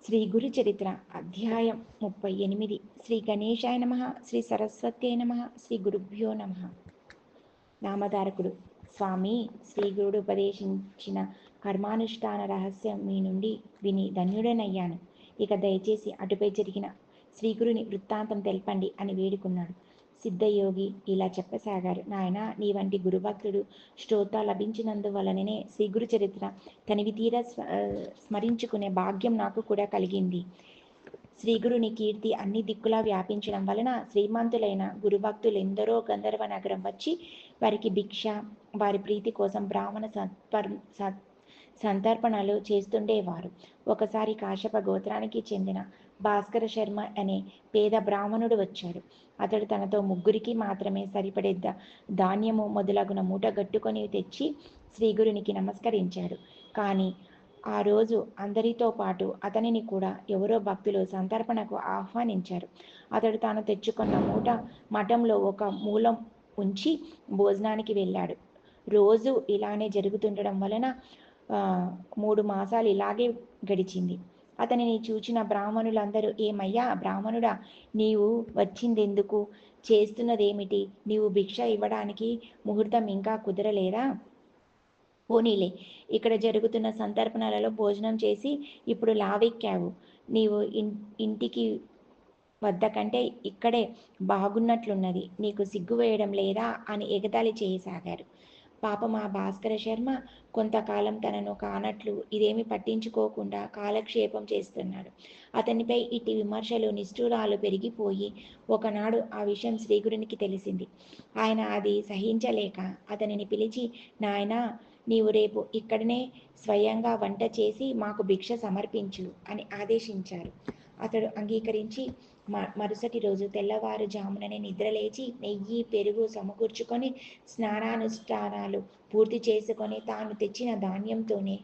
శ్రీ గురు చరిత్ర అధ్యాయం 38. శ్రీ గణేశాయ నమ. శ్రీ సరస్వత్యై నమ. శ్రీ గురుభ్యో నమ. నామధారకుడు. స్వామి, శ్రీ గురుడు ఉపదేశించిన కర్మానుష్ఠాన రహస్యం మీ నుండి విని ధన్యుడనయ్యాను. ఇక దయచేసి అటుపై జరిగిన శ్రీగురుని వృత్తాంతం తెలపండి అని వేడుకున్నాడు. సిద్ధయోగి ఇలా చెప్పసాగారు. నాయన, నీ వంటి గురుభక్తుడు శ్రోత లభించినందువలననే శ్రీగురు చరిత్ర తనివి తీర స్మరించుకునే భాగ్యం నాకు కూడా కలిగింది. శ్రీగురుని కీర్తి అన్ని దిక్కులా వ్యాపించడం వలన శ్రీమంతులైన గురుభక్తులెందరో గంధర్వ నగరం వచ్చి వారికి భిక్ష, వారి ప్రీతి కోసం బ్రాహ్మణ సంతర్పణలు చేస్తుండేవారు. ఒకసారి కాశ్యప గోత్రానికి చెందిన భాస్కర శర్మ అనే పేద బ్రాహ్మణుడు వచ్చాడు. అతడు తనతో ముగ్గురికి మాత్రమే సరిపడే ధాన్యము మొదలగున మూట గట్టుకొని తెచ్చి శ్రీగురునికి నమస్కరించాడు. కానీ ఆ రోజు అందరితో పాటు అతనిని కూడా ఎవరో భక్తులు సంతర్పణకు ఆహ్వానించారు. అతడు తాను తెచ్చుకున్న మూట మఠంలో ఒక మూలం ఉంచి భోజనానికి వెళ్ళాడు. రోజు ఇలానే జరుగుతుండడం వలన 3 మాసాలు ఇలాగే గడిచింది. అతనిని చూచిన బ్రాహ్మణులందరూ, ఏమయ్యా బ్రాహ్మణుడా, నీవు వచ్చిందెందుకు? చేస్తున్నదేమిటి? నీవు భిక్ష ఇవ్వడానికి ముహూర్తం ఇంకా కుదరలేదా? పోనీలే, ఇక్కడ జరుగుతున్న సంతర్పణలలో భోజనం చేసి ఇప్పుడు లావెక్కావు. నీవు ఇంటికి వద్ద కంటే ఇక్కడే బాగున్నట్లున్నది. నీకు సిగ్గు వేయడం లేదా అని ఎగతాళి చేయసాగారు. పాపం ఆ భాస్కర శర్మ కొంతకాలం తనను కానట్లు ఇదేమి పట్టించుకోకుండా కాలక్షేపం చేస్తున్నాడు. అతనిపై ఇట్టి విమర్శలు, నిష్ఠూరాలు పెరిగిపోయి ఒకనాడు ఆ విషయం శ్రీగురునికి తెలిసింది. ఆయన అది సహించలేక అతనిని పిలిచి, నాయనా, నీవు రేపు ఇక్కడనే స్వయంగా వంట చేసి మాకు భిక్ష సమర్పించు అని ఆదేశించారు. అతడు అంగీకరించి మరుసటి రోజు తెల్లవారుజాముననే నిద్రలేచి నెయ్యి, పెరుగు సమకూర్చుకొని స్నానానుష్ఠానాలు పూర్తి చేసుకొని తాను తెచ్చిన ధాన్యంతోనే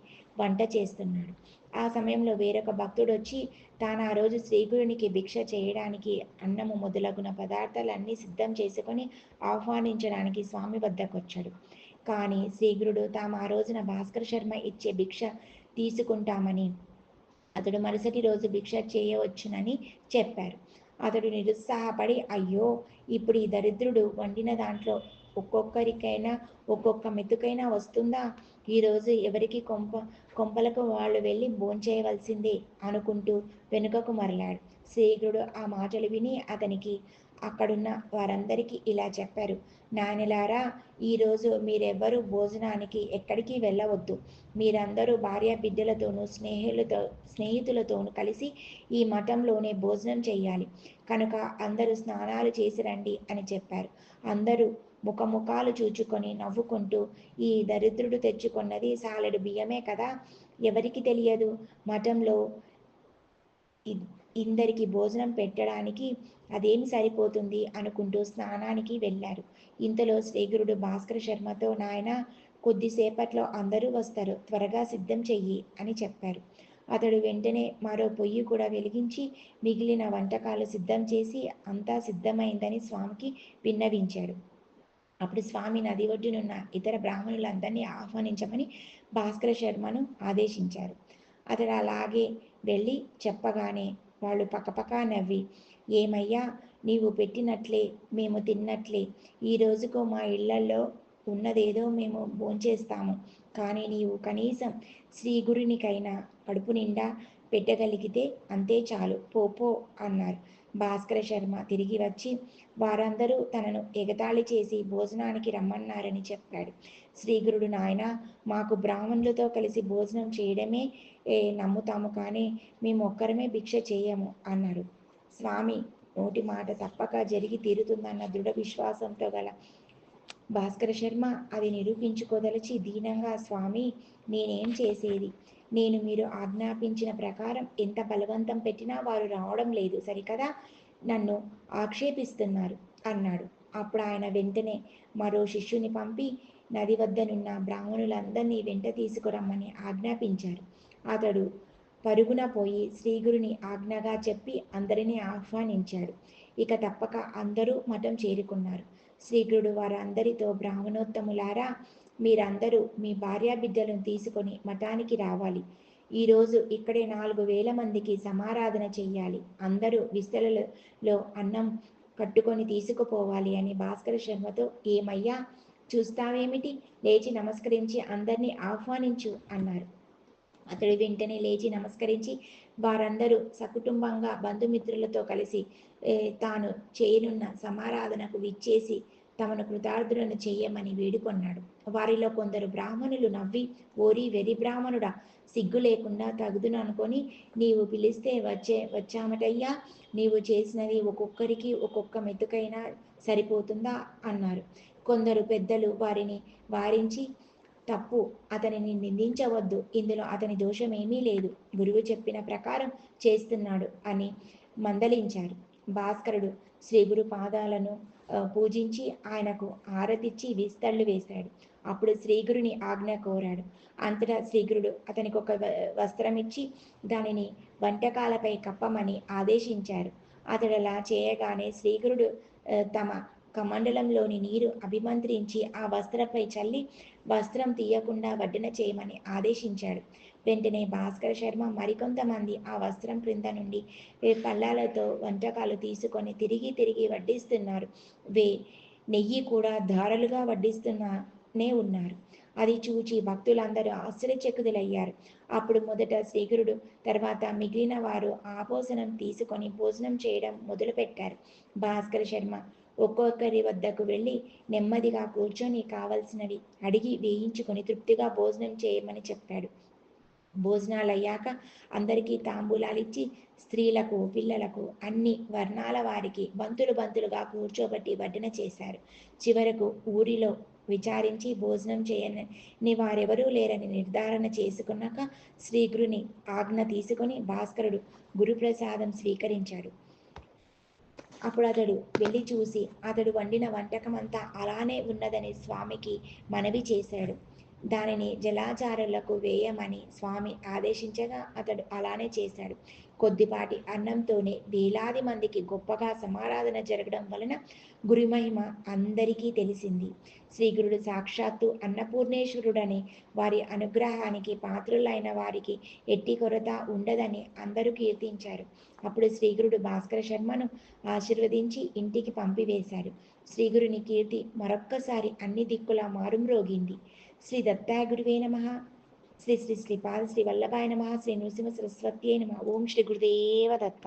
వంట చేస్తున్నాడు. ఆ సమయంలో వేరొక భక్తుడు వచ్చి తాను ఆ రోజు శ్రీగురునికి భిక్ష చేయడానికి అన్నము మొదలగున పదార్థాలన్నీ సిద్ధం చేసుకొని ఆహ్వానించడానికి స్వామి వద్దకు వచ్చాడు. కానీ శ్రీగురుడు తాము ఆ రోజున భాస్కర శర్మ ఇచ్చే భిక్ష తీసుకుంటామని, అతడు మరుసటి రోజు భిక్ష చేయవచ్చునని చెప్పారు. అతడు నిరుత్సాహపడి, అయ్యో, ఇప్పుడు ఈ దరిద్రుడు వండిన దాంట్లో ఒక్కొక్కరికైనా ఒక్కొక్క మెతుకైనా వస్తుందా? ఈరోజు ఎవరికి కొంపలకు వాళ్ళు వెళ్ళి భోంచేయవలసిందే అనుకుంటూ వెనుకకు మరలాడు. శ్రీగురుడు ఆ మాటలు విని అతనికి, అక్కడున్న వారందరికీ ఇలా చెప్పారు. నాయనలారా, ఈరోజు మీరెవ్వరూ భోజనానికి ఎక్కడికి వెళ్ళవద్దు. మీరందరూ భార్య బిడ్డలతోనూ స్నేహితులతోనూ కలిసి ఈ మఠంలోనే భోజనం చేయాలి. కనుక అందరూ స్నానాలు చేసి రండి అని చెప్పారు. అందరూ ముఖముఖాలు చూచుకొని నవ్వుకుంటూ, ఈ దరిద్రుడు తెచ్చుకున్నది సాలెడు బియ్యమే కదా, ఎవరికి తెలియదు, మఠంలో ఇందరికి భోజనం పెట్టడానికి అదేమి సరిపోతుంది అనుకుంటూ స్నానానికి వెళ్ళారు. ఇంతలో శ్రీగురుడు భాస్కర శర్మతో, నాయన, కొద్దిసేపట్లో అందరూ వస్తారు, త్వరగా సిద్ధం చెయ్యి అని చెప్పారు. అతడు వెంటనే మరో పొయ్యి కూడా వెలిగించి మిగిలిన వంటకాలు సిద్ధం చేసి అంతా సిద్ధమైందని స్వామికి విన్నవించాడు. అప్పుడు స్వామి నది ఒడ్డునున్న ఇతర బ్రాహ్మణులందరినీ ఆహ్వానించమని భాస్కర శర్మను ఆదేశించారు. అతడు అలాగే వెళ్ళి చెప్పగానే వాళ్ళు పక్కపక్క నవ్వి, ఏమయ్యా, నీవు పెట్టినట్లే మేము తిన్నట్లే. ఈ రోజుకు మా ఇళ్లలో ఉన్నదేదో మేము భోంచేస్తాము, కానీ నీవు కనీసం శ్రీ గురునికైనా కడుపు నిండా పెట్టగలిగితే అంతే చాలు, పో అన్నారు. భాస్కర శర్మ తిరిగి వచ్చి వారందరూ తనను ఎగతాళి చేసి భోజనానికి రమ్మన్నారని చెప్పాడు. శ్రీగురుడు, నాయన, మాకు బ్రాహ్మణులతో కలిసి భోజనం చేయడమే నమ్ముతాము, కానీ మేము ఒక్కరమే భిక్ష చేయము అన్నారు. స్వామి నోటి మాట తప్పక జరిగి తీరుతుందన్న దృఢ విశ్వాసంతో గల భాస్కర శర్మ అది నిరూపించుకోదలిచి దీనంగా, స్వామి, నేనేం చేసేది? నేను మీరు ఆజ్ఞాపించిన ప్రకారం ఎంత బలవంతం పెట్టినా వారు రావడం లేదు సరికదా, నన్ను ఆక్షేపిస్తున్నారు అన్నాడు. అప్పుడు ఆయన వెంటనే మరో శిష్యుని పంపి నది వద్దనున్న బ్రాహ్మణులందరినీ వెంట తీసుకురమ్మని ఆజ్ఞాపించారు. అతడు పరుగున పోయి శ్రీగురుని ఆజ్ఞగా చెప్పి అందరినీ ఆహ్వానించాడు. ఇక తప్పక అందరూ మఠం చేరుకున్నారు. శ్రీగురుడు వారందరితో, బ్రాహ్మణోత్తములారా, మీరందరూ మీ భార్యా బిడ్డలను తీసుకొని మఠానికి రావాలి. ఈరోజు ఇక్కడే 4,000 మందికి సమారాధన చెయ్యాలి. అందరూ విస్తలలో అన్నం కట్టుకొని తీసుకుపోవాలి అని భాస్కర శర్మతో, ఏమయ్యా చూస్తావేమిటి, లేచి నమస్కరించి అందరినీ ఆహ్వానించు అన్నారు. అతడు వెంటనే లేచి నమస్కరించి వారందరూ సకుటుంబంగా బంధుమిత్రులతో కలిసి తాను చేయనున్న సమారాధనకు విచ్చేసి తమను కృతార్థులను చెయ్యమని వేడుకొన్నాడు. వారిలో కొందరు బ్రాహ్మణులు నవ్వి, ఓరి వెర్రి బ్రాహ్మణుడా, సిగ్గు లేకుండా తగుదుననుకొని నీవు పిలిస్తే వచ్చామటయ్యా, నీవు చేసినది ఒక్కొక్కరికి ఒక్కొక్క మెతుకైనా సరిపోతుందా అన్నారు. కొందరు పెద్దలు వారిని వారించి, తప్పు, అతనిని నిందించవద్దు, ఇందులో అతని దోషమేమీ లేదు, గురువు చెప్పిన ప్రకారం చేస్తున్నాడు అని మందలించారు. భాస్కరుడు శ్రీగురు పాదాలను పూజించి ఆయనకు హారతిచ్చి విస్తళ్ళు వేశాడు. అప్పుడు శ్రీగురుని ఆజ్ఞ కోరాడు. అంతటా శ్రీగురుడు అతనికి ఒక వస్త్రం ఇచ్చి దానిని వంటకాలపై కప్పమని ఆదేశించారు. అతడలా చేయగానే శ్రీగురుడు తమ కమండలంలోని నీరు అభిమంత్రించి ఆ వస్త్రంపై చల్లి వస్త్రం తీయకుండా వడ్డన చేయమని ఆదేశించాడు. వెంటనే భాస్కర శర్మ మరికొంతమంది ఆ వస్త్రం క్రింద నుండి పళ్ళాలతో వంటకాలు తీసుకొని తిరిగి తిరిగి వడ్డిస్తున్నారు. నెయ్యి కూడా ధారలుగా వడ్డిస్తూనే ఉన్నారు. అది చూచి భక్తులందరూ ఆశ్చర్యచకితులయ్యారు. అప్పుడు మొదట శ్రీగురుడు, తర్వాత మిగిలిన వారు ఆపోసనం తీసుకొని భోజనం చేయడం మొదలుపెట్టారు. భాస్కర శర్మ ఒక్కొక్కరి వద్దకు వెళ్ళి నెమ్మదిగా కూర్చొని కావలసినవి అడిగి వేయించుకొని తృప్తిగా భోజనం చేయమని చెప్పాడు. భోజనాలయ్యాక అందరికీ తాంబూలాలిచ్చి స్త్రీలకు, పిల్లలకు, అన్ని వర్ణాల వారికి బంతులుగా కూర్చోబెట్టి వడ్డన చేశారు. చివరకు ఊరిలో విచారించి భోజనం చేయని వారెవరూ లేరని నిర్ధారణ చేసుకున్నాక శ్రీగురుని ఆజ్ఞ తీసుకొని భాస్కరుడు గురుప్రసాదం స్వీకరించాడు. అప్పుడు అతడు వెళ్ళి చూసి అతడు వండిన వంటకమంతా అలానే ఉన్నదని స్వామికి మనవి చేశాడు. దానిని జలాచారులకు వేయమని స్వామి ఆదేశించగా అతడు అలానే చేశాడు. కొద్దిపాటి అన్నంతోనే వేలాది మందికి గొప్పగా సమారాధన జరగడం వలన గురుమహిమ అందరికీ తెలిసింది. శ్రీగురుడు సాక్షాత్తు అన్నపూర్ణేశ్వరుడని, వారి అనుగ్రహానికి పాత్రులైన వారికి ఎట్టి కొరత ఉండదని అందరూ కీర్తించారు. అప్పుడు శ్రీగురుడు భాస్కర శర్మను ఆశీర్వదించి ఇంటికి పంపివేశాడు. శ్రీగురుని కీర్తి మరొక్కసారి అన్ని దిక్కులా మారుమ్రోగింది. శ్రీ దత్తాయ గురువే నమః. శ్రీ శ్రీ శ్రీపాద శ్రీ వల్లభాయ నమః. శ్రీ నృసింహ సరస్వత్యై నమః. ఓం శ్రీ గురుదేవ దత్త.